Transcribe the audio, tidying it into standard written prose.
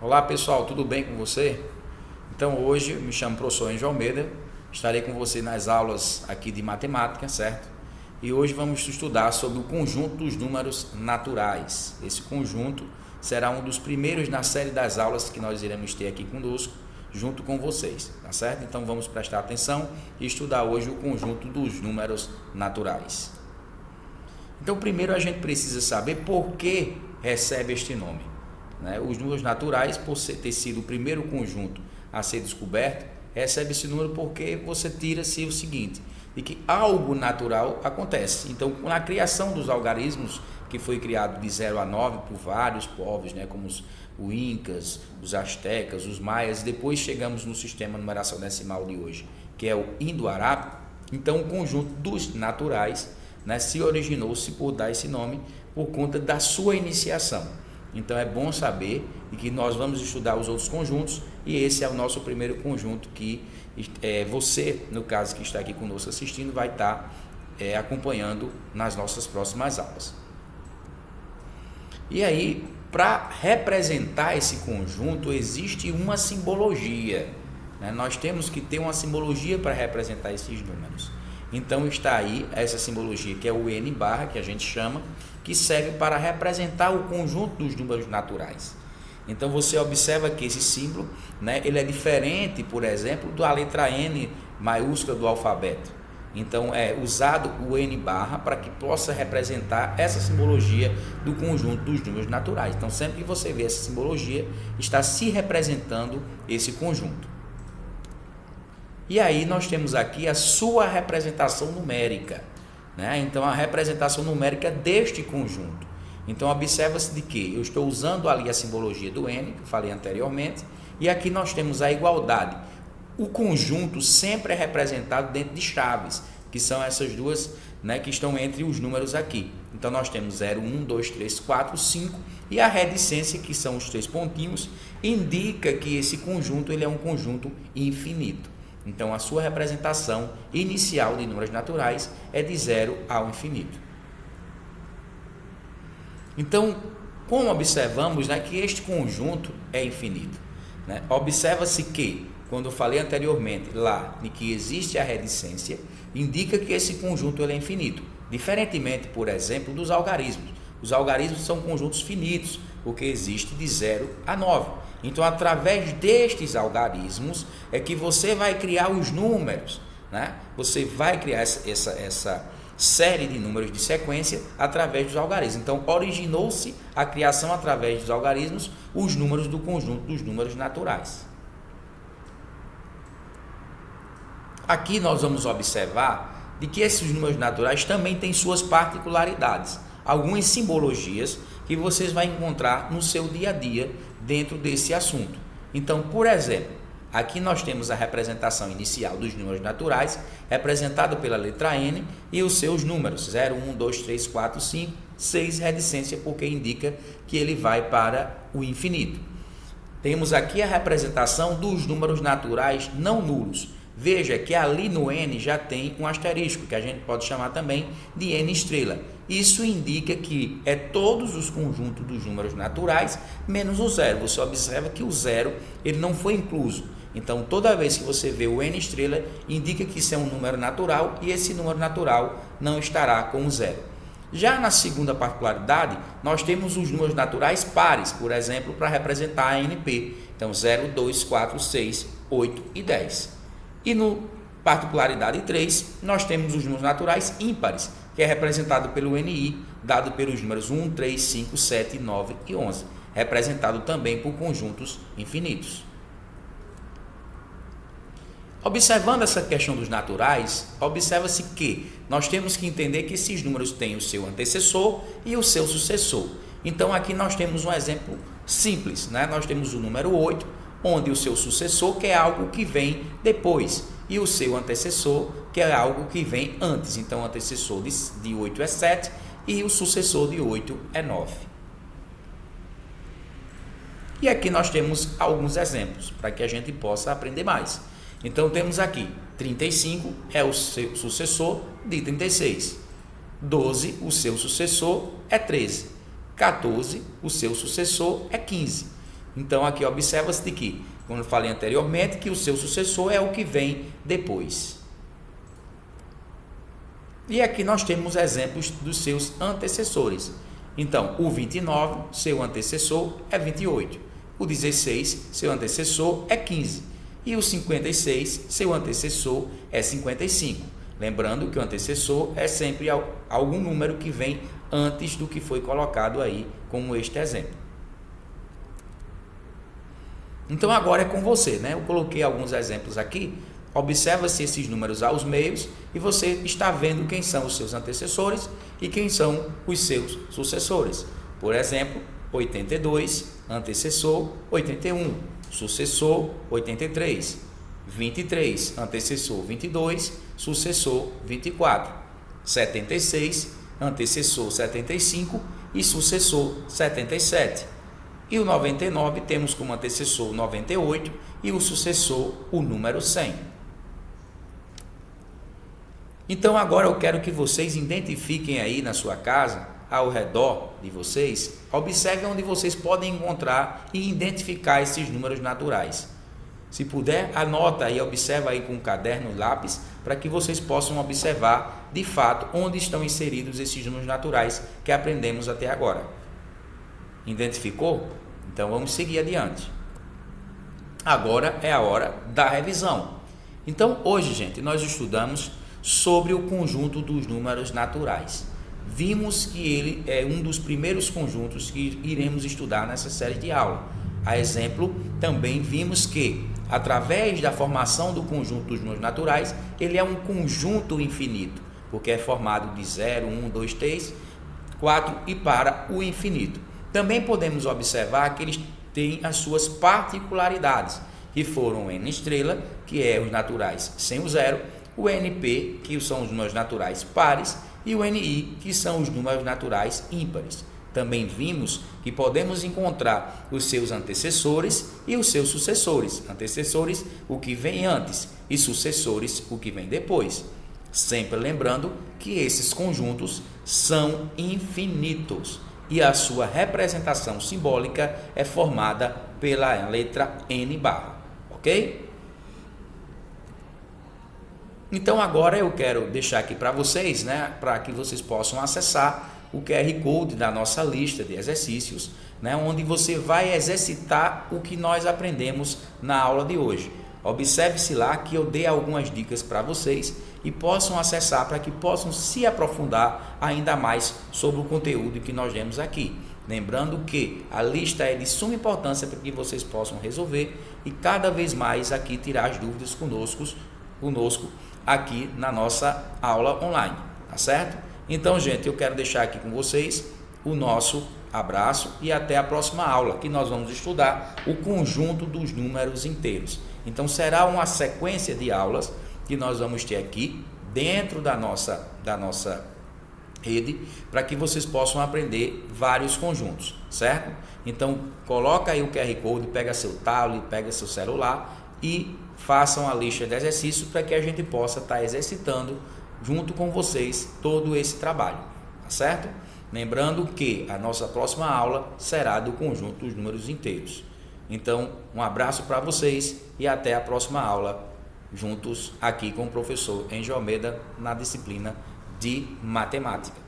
Olá pessoal, tudo bem com você? Então hoje eu me chamo professor Enzo Almeida, estarei com você nas aulas aqui de matemática, certo? E hoje vamos estudar sobre o conjunto dos números naturais. Esse conjunto será um dos primeiros na série das aulas que nós iremos ter aqui conosco, junto com vocês, tá certo? Então vamos prestar atenção e estudar hoje o conjunto dos números naturais. Então primeiro a gente precisa saber por que recebe este nome. Os números naturais, por ter sido o primeiro conjunto a ser descoberto, recebe esse número porque você tira-se o seguinte, de que algo natural acontece. Então, na criação dos algarismos, que foi criado de 0 a 9 por vários povos, como os incas, os astecas, os maias, depois chegamos no sistema de numeração decimal de hoje, que é o indo-arábico. Então, o conjunto dos naturais se originou-se por dar esse nome por conta da sua iniciação. Então é bom saber que nós vamos estudar os outros conjuntos e esse é o nosso primeiro conjunto que você, no caso que está aqui conosco assistindo, vai estar acompanhando nas nossas próximas aulas. E aí, para representar esse conjunto, existe uma simbologia. Nós temos que ter uma simbologia para representar esses números. Então está aí essa simbologia que é o N barra, que a gente chama, que serve para representar o conjunto dos números naturais. Então você observa que esse símbolo, ele é diferente, por exemplo, da letra N maiúscula do alfabeto. Então é usado o N barra para que possa representar essa simbologia do conjunto dos números naturais. Então sempre que você vê essa simbologia, está se representando esse conjunto. E aí nós temos aqui a sua representação numérica, Então a representação numérica deste conjunto. Então observa-se de que eu estou usando ali a simbologia do N, que eu falei anteriormente, e aqui nós temos a igualdade. O conjunto sempre é representado dentro de chaves, que são essas duas, que estão entre os números aqui. Então nós temos 0, 1, 2, 3, 4, 5 e a reticência, que são os 3 pontinhos, indica que esse conjunto ele é um conjunto infinito. Então, a sua representação inicial de números naturais é de 0 ao infinito. Então, como observamos que este conjunto é infinito? Observa-se que, quando eu falei anteriormente lá de que existe a reticência, indica que esse conjunto ele é infinito. Diferentemente, por exemplo, dos algarismos. Os algarismos são conjuntos finitos, porque existe de 0 a 9. Então, através destes algarismos é que você vai criar os números, Você vai criar essa série de números de sequência através dos algarismos. Então, originou-se a criação através dos algarismos, os números do conjunto dos números naturais. Aqui nós vamos observar de que esses números naturais também têm suas particularidades, algumas simbologias que vocês vão encontrar no seu dia a dia dentro desse assunto. Então, por exemplo, aqui nós temos a representação inicial dos números naturais, representado pela letra N e os seus números, 0, 1, 2, 3, 4, 5, 6, reticência, porque indica que ele vai para o infinito. Temos aqui a representação dos números naturais não nulos. Veja que ali no N já tem um asterisco, que a gente pode chamar também de N estrela. Isso indica que é todos os conjuntos dos números naturais menos o zero. Você observa que o zero ele não foi incluso. Então, toda vez que você vê o N estrela, indica que isso é um número natural e esse número natural não estará com o zero. Já na segunda particularidade, nós temos os números naturais pares, por exemplo, para representar a NP. Então, 0, 2, 4, 6, 8 e 10. E no particularidade 3, nós temos os números naturais ímpares, que é representado pelo NI, dado pelos números 1, 3, 5, 7, 9 e 11, representado também por conjuntos infinitos. Observando essa questão dos naturais, observa-se que nós temos que entender que esses números têm o seu antecessor e o seu sucessor. Então aqui nós temos um exemplo simples, Nós temos o número 8, onde o seu sucessor que é algo que vem depois e o seu antecessor que é algo que vem antes. Então o antecessor de 8 é 7 e o sucessor de 8 é 9. E aqui nós temos alguns exemplos para que a gente possa aprender mais. Então temos aqui 35 é o seu sucessor de 36, 12 o seu sucessor é 13, 14 o seu sucessor é 15. Então aqui observa-se de que, como eu falei anteriormente, que o seu sucessor é o que vem depois. E aqui nós temos exemplos dos seus antecessores. Então, o 29, seu antecessor, é 28. O 16, seu antecessor, é 15. E o 56, seu antecessor, é 55. Lembrando que o antecessor é sempre algum número que vem antes do que foi colocado aí, como este exemplo. Então agora é com você, né? Eu coloquei alguns exemplos aqui. Observa-se esses números aos meios e você está vendo quem são os seus antecessores e quem são os seus sucessores. Por exemplo, 82, antecessor 81, sucessor 83, 23, antecessor 22, sucessor 24, 76, antecessor 75 e sucessor 77. E o 99 temos como antecessor 98 e o sucessor o número 100. Então agora eu quero que vocês identifiquem aí na sua casa, ao redor de vocês, observem onde vocês podem encontrar e identificar esses números naturais. Se puder, anota aí, observa aí com um caderno e lápis, para que vocês possam observar de fato onde estão inseridos esses números naturais que aprendemos até agora. Identificou? Então vamos seguir adiante. Agora é a hora da revisão. Então hoje, gente, nós estudamos sobre o conjunto dos números naturais. Vimos que ele é um dos primeiros conjuntos que iremos estudar nessa série de aula. A exemplo, também vimos que, através da formação do conjunto dos números naturais, ele é um conjunto infinito, porque é formado de 0, 1, 2, 3, 4 e para o infinito. Também podemos observar que eles têm as suas particularidades, que foram o N estrela, que é os naturais sem o zero, o NP, que são os números naturais pares, e o NI, que são os números naturais ímpares. Também vimos que podemos encontrar os seus antecessores e os seus sucessores. Antecessores, o que vem antes, e sucessores, o que vem depois. Sempre lembrando que esses conjuntos são infinitos e a sua representação simbólica é formada pela letra N barra, ok? Então agora eu quero deixar aqui para vocês, né, para que vocês possam acessar o QR Code da nossa lista de exercícios, né, onde você vai exercitar o que nós aprendemos na aula de hoje. Observe-se lá que eu dei algumas dicas para vocês e possam acessar para que possam se aprofundar ainda mais sobre o conteúdo que nós demos aqui. Lembrando que a lista é de suma importância para que vocês possam resolver e cada vez mais aqui tirar as dúvidas conosco aqui na nossa aula online, tá certo? Então, gente, eu quero deixar aqui com vocês o nosso abraço e até a próxima aula, que nós vamos estudar o conjunto dos números inteiros. Então, será uma sequência de aulas que nós vamos ter aqui dentro da nossa rede, para que vocês possam aprender vários conjuntos, certo? Então, coloca aí o QR Code, pega seu tablet, pega seu celular e façam a lista de exercícios para que a gente possa estar exercitando junto com vocês todo esse trabalho, tá certo? Lembrando que a nossa próxima aula será do conjunto dos números inteiros. Então, um abraço para vocês e até a próxima aula, juntos aqui com o professor Enjo Almeida na disciplina de matemática.